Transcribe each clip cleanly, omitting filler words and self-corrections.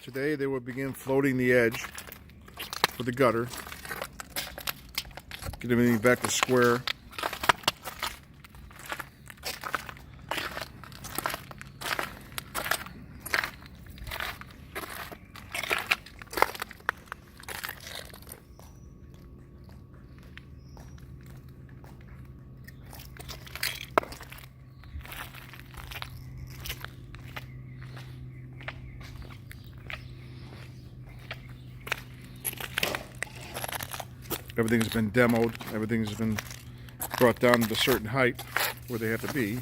Today they will begin floating the edge for the gutter. Get everything back to square. Everything's been demoed. Everything's been brought down to a certain height where they have to be.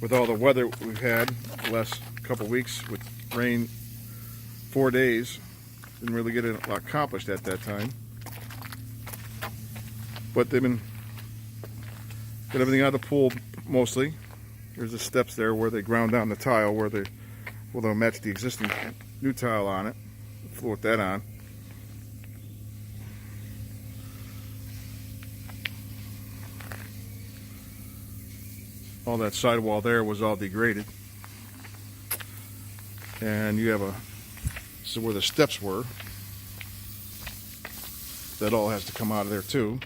With all the weather we've had the last couple weeks with rain, 4 days, didn't really get a lot accomplished at that time. But they've been got everything out of the pool mostly. There's the steps there where they ground down the tile where they'll match the existing new tile on it. Float that on. All that sidewall there was all degraded. And you have so where the steps were, that all has to come out of there too.